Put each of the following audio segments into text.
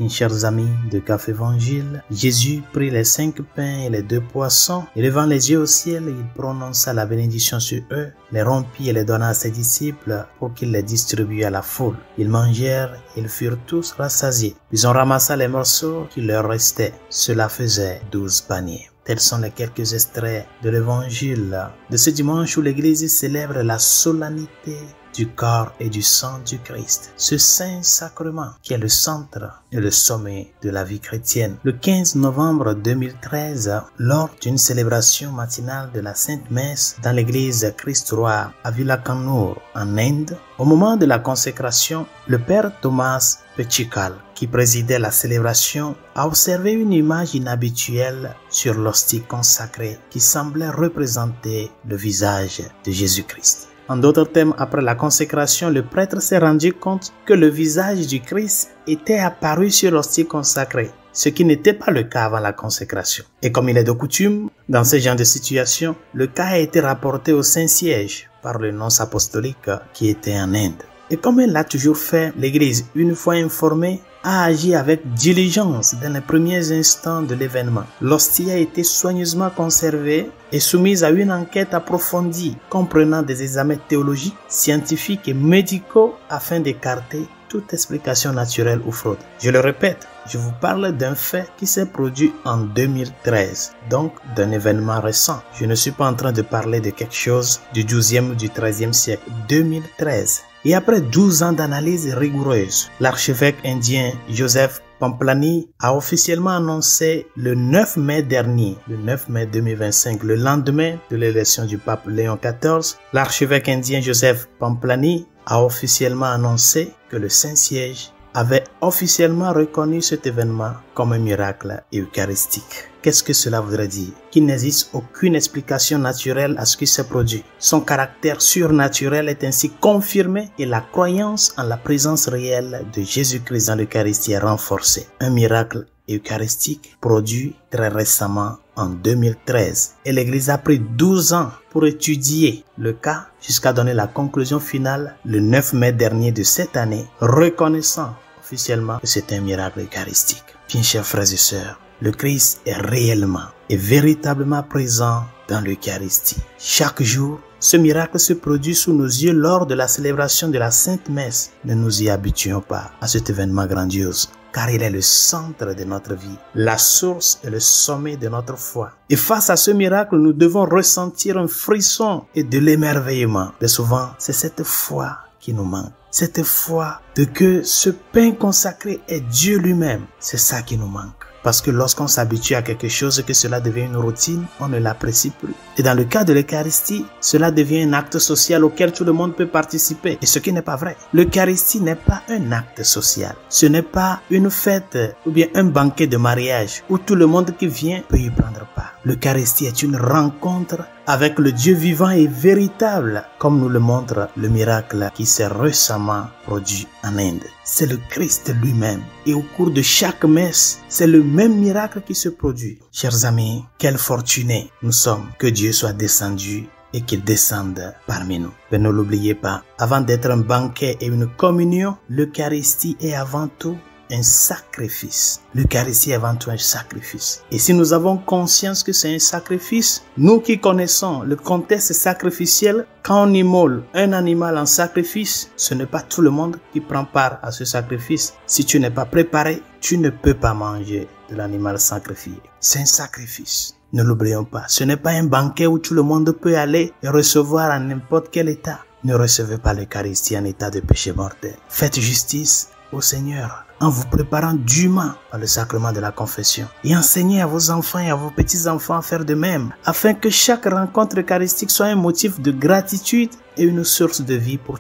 Mes chers amis de Café Évangile, Jésus prit les 5 pains et les 2 poissons, et levant les yeux au ciel, il prononça la bénédiction sur eux, les rompit et les donna à ses disciples pour qu'ils les distribuent à la foule. Ils mangèrent, ils furent tous rassasiés. Puis on ramassa les morceaux qui leur restaient. Cela faisait 12 paniers. Tels sont les quelques extraits de l'évangile de ce dimanche où l'Église célèbre la solennité du corps et du sang du Christ. Ce saint sacrement qui est le centre et le sommet de la vie chrétienne. Le 15 novembre 2013, lors d'une célébration matinale de la Sainte Messe dans l'église Christ-Roi à Vilakanur en Inde, au moment de la consécration, le père Thomas Pechikal, qui présidait la célébration, a observé une image inhabituelle sur l'hostie consacrée qui semblait représenter le visage de Jésus-Christ. En d'autres termes, après la consécration, le prêtre s'est rendu compte que le visage du Christ était apparu sur l'hostie consacrée, ce qui n'était pas le cas avant la consécration. Et comme il est de coutume, dans ce genre de situation, le cas a été rapporté au Saint-Siège par le nonce apostolique qui était en Inde. Et comme elle l'a toujours fait, l'Église, une fois informée, a agi avec diligence dans les premiers instants de l'événement. L'hostie a été soigneusement conservée et soumise à une enquête approfondie, comprenant des examens théologiques, scientifiques et médicaux afin d'écarter toute explication naturelle ou fraude. Je le répète, je vous parle d'un fait qui s'est produit en 2013, donc d'un événement récent. Je ne suis pas en train de parler de quelque chose du 12e ou du 13e siècle. 2013. Et après 12 ans d'analyse rigoureuse, l'archevêque indien Joseph Pamplani a officiellement annoncé le 9 mai dernier, le 9 mai 2025, le lendemain de l'élection du pape Léon XIV, l'archevêque indien Joseph Pamplani a officiellement annoncé que le Saint-Siège avait officiellement reconnu cet événement comme un miracle eucharistique. Qu'est-ce que cela voudrait dire? Qu'il n'existe aucune explication naturelle à ce qui s'est produit. Son caractère surnaturel est ainsi confirmé et la croyance en la présence réelle de Jésus-Christ dans l'Eucharistie est renforcée. Un miracle eucharistique produit très récemment en 2013. Et l'Église a pris 12 ans pour étudier le cas jusqu'à donner la conclusion finale le 9 mai dernier de cette année, reconnaissant officiellement que c'est un miracle eucharistique. Bien chers frères et sœurs, le Christ est réellement et véritablement présent dans l'Eucharistie. Chaque jour, ce miracle se produit sous nos yeux lors de la célébration de la Sainte Messe. Ne nous y habituons pas à cet événement grandiose, car il est le centre de notre vie, la source et le sommet de notre foi. Et face à ce miracle, nous devons ressentir un frisson et de l'émerveillement. Et souvent, c'est cette foi qui nous manque. Cette foi de que ce pain consacré est Dieu lui-même. C'est ça qui nous manque. Parce que lorsqu'on s'habitue à quelque chose et que cela devient une routine, on ne l'apprécie plus. Et dans le cas de l'Eucharistie, cela devient un acte social auquel tout le monde peut participer. Et ce qui n'est pas vrai. L'Eucharistie n'est pas un acte social. Ce n'est pas une fête ou bien un banquet de mariage où tout le monde qui vient peut y prendre part. L'Eucharistie est une rencontre avec le Dieu vivant et véritable, comme nous le montre le miracle qui s'est récemment produit en Inde. C'est le Christ lui-même. Et au cours de chaque messe, c'est le même miracle qui se produit. Chers amis, quels fortunés nous sommes que Dieu soit descendu et qu'il descende parmi nous. Mais ne l'oubliez pas, avant d'être un banquet et une communion, l'Eucharistie est avant tout un sacrifice. L'Eucharistie est avant tout un sacrifice. Et si nous avons conscience que c'est un sacrifice, nous qui connaissons le contexte sacrificiel, quand on immole un animal en sacrifice, ce n'est pas tout le monde qui prend part à ce sacrifice. Si tu n'es pas préparé, tu ne peux pas manger de l'animal sacrifié. C'est un sacrifice. Ne l'oublions pas. Ce n'est pas un banquet où tout le monde peut aller et recevoir à n'importe quel état. Ne recevez pas l'Eucharistie en état de péché mortel. Faites justice au Seigneur en vous préparant dûment par le sacrement de la confession et enseignez à vos enfants et à vos petits-enfants à faire de même afin que chaque rencontre eucharistique soit un motif de gratitude et une source de vie pour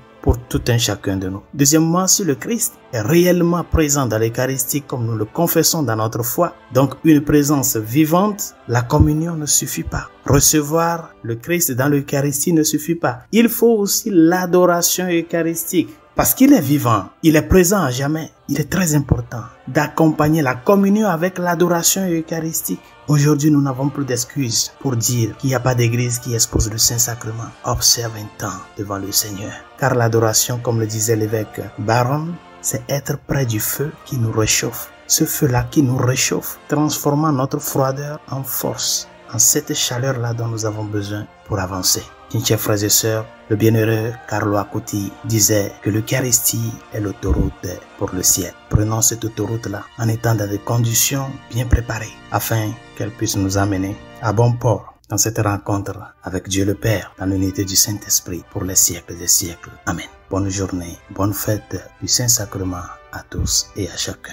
tout un chacun de nous. Deuxièmement, si le Christ est réellement présent dans l'Eucharistie comme nous le confessons dans notre foi, donc une présence vivante, la communion ne suffit pas. Recevoir le Christ dans l'Eucharistie ne suffit pas. Il faut aussi l'adoration eucharistique. Parce qu'il est vivant, il est présent à jamais. Il est très important d'accompagner la communion avec l'adoration eucharistique. Aujourd'hui, nous n'avons plus d'excuses pour dire qu'il n'y a pas d'église qui expose le Saint-Sacrement. Observe un temps devant le Seigneur. Car l'adoration, comme le disait l'évêque Baron, c'est être près du feu qui nous réchauffe. ce feu-là qui nous réchauffe, transformant notre froideur en force, en cette chaleur-là dont nous avons besoin pour avancer. Chers frères et sœurs, le bienheureux Carlo Acuti disait que l'Eucharistie est l'autoroute pour le ciel. Prenons cette autoroute-là en étant dans des conditions bien préparées afin qu'elle puisse nous amener à bon port dans cette rencontre avec Dieu le Père dans l'unité du Saint-Esprit pour les siècles des siècles. Amen. Bonne journée, bonne fête du Saint-Sacrement à tous et à chacun.